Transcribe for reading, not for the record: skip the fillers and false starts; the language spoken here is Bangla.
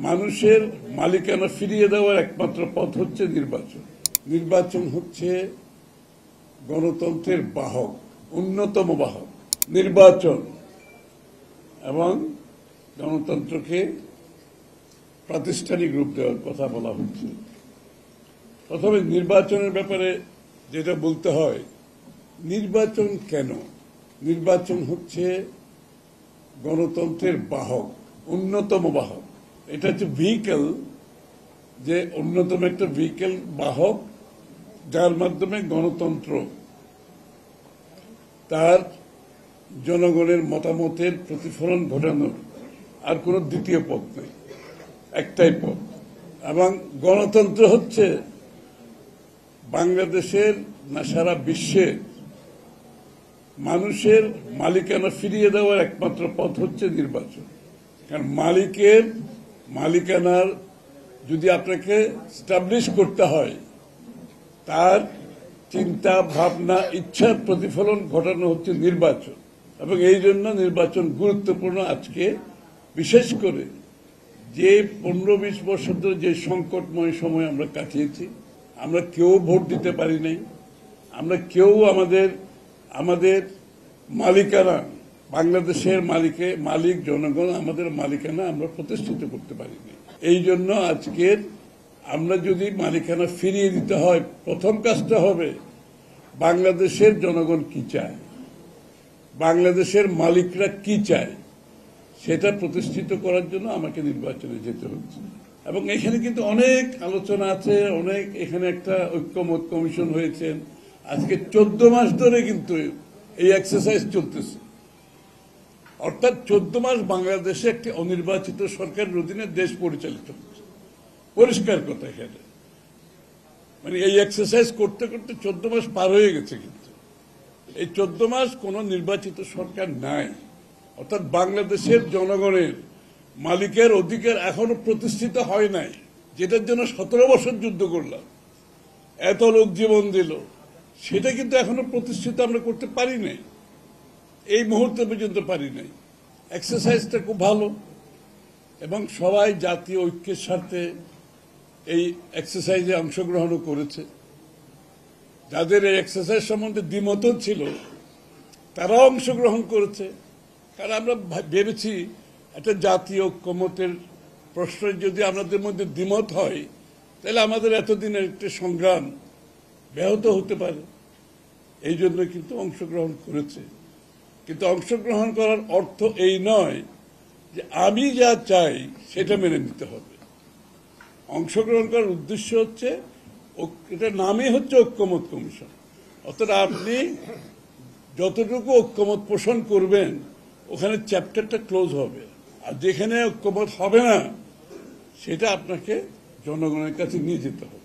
মানুষের মালিকানা ফিরিয়ে দেওয়ার একমাত্র পথ হচ্ছে নির্বাচন। নির্বাচন হচ্ছে গণতন্ত্রের বাহক, অন্যতম বাহক। নির্বাচন এবং গণতন্ত্রকে প্রাতিষ্ঠানিক রূপ দেওয়ার কথা বলা হচ্ছে। প্রথমে নির্বাচনের ব্যাপারে যেটা বলতে হয়, নির্বাচন কেন? নির্বাচন হচ্ছে গণতন্ত্রের বাহক, অন্যতম বাহক। এটা হচ্ছে ভেহিকেল, যে অন্যতম একটা ভেহিকেল, বাহক, যার মাধ্যমে গণতন্ত্র তার জনগণের মতামতের প্রতিফলন ঘটানোর আর কোনো দ্বিতীয় পথ নেই, একটাই পথ। এবং গণতন্ত্র হচ্ছে বাংলাদেশের না সারা বিশ্বের মানুষের মালিকানা ফিরিয়ে দেওয়ার একমাত্র পথ হচ্ছে নির্বাচন। কারণ মালিকানার যদি আপনাকে স্টাবলিশ করতে হয়, তার চিন্তা ভাবনা ইচ্ছার প্রতিফলন ঘটানো হচ্ছে নির্বাচন। এবং এই জন্য নির্বাচন গুরুত্বপূর্ণ। আজকে বিশেষ করে যে 15-20 বছর ধরে যে সংকটময় সময় আমরা কাটিয়েছি, আমরা কেউ ভোট দিতে পারি নাই, আমরা কেউ আমাদের মালিকানা, বাংলাদেশের মালিক জনগণ, আমাদের মালিকানা আমরা প্রতিষ্ঠিত করতে পারিনি। এই জন্য আজকের আমরা যদি মালিকানা ফিরিয়ে দিতে হয়, প্রথম কাজটা হবে বাংলাদেশের জনগণ কি চায়, বাংলাদেশের মালিকরা কি চায়, সেটা প্রতিষ্ঠিত করার জন্য আমাকে নির্বাচনে যেতে হচ্ছে। এবং এখানে কিন্তু অনেক আলোচনা আছে, এখানে একটা ঐক্যমত কমিশন হয়েছে। আজকে 14 মাস ধরে কিন্তু এই এক্সারসাইজ চলতেছে। অর্থাৎ 14 মাস বাংলাদেশে একটি অনির্বাচিত সরকারের অধীনে দেশ পরিচালিত হচ্ছে। পরিষ্কার কথা, এখানে মানে এই এক্সারসাইজ করতে করতে 14 মাস পার হয়ে গেছে। কিন্তু এই 14 মাস কোন নির্বাচিত সরকার নাই। অর্থাৎ বাংলাদেশের জনগণের মালিকের অধিকার এখনো প্রতিষ্ঠিত হয় নাই, যেটার জন্য 17 বছর যুদ্ধ করলাম, এত লোক জীবন দিল, সেটা কিন্তু এখনো প্রতিষ্ঠিত আমরা করতে পারি নাই, এই মুহূর্তে পর্যন্ত পারি নাই। এক্সারসাইজটা খুব ভালো এবং সবাই জাতীয় ঐক্যের স্বার্থে এই এক্সারসাইজে অংশগ্রহণও করেছে। যাদের এই এক্সারসাইজ সম্বন্ধে দ্বিমত ছিল, তারাও অংশগ্রহণ করেছে। কারণ আমরা ভেবেছি একটা জাতীয় ঐক্যমতের প্রশ্ন যদি আমাদের মধ্যে দ্বিমত হয়, তাহলে আমাদের এতদিনের একটা সংগ্রাম ব্যাহত হতে পারে। এই জন্য কিন্তু অংশগ্রহণ করেছে। কিন্তু অংশগ্রহণ করার অর্থ এই নয় যে আমি যা চাই সেটা মেনে নিতে হবে। অংশগ্রহণ করার উদ্দেশ্য হচ্ছে, এটা নামই হচ্ছে ঐক্যমত কমিশন। অর্থাৎ আপনি যতটুকু ঐক্যমত পোষণ করবেন, ওখানে চ্যাপ্টারটা ক্লোজ হবে। আর যেখানে ঐক্যমত হবে না, সেটা আপনাকে জনগণের কাছে নিয়ে যেতে হবে।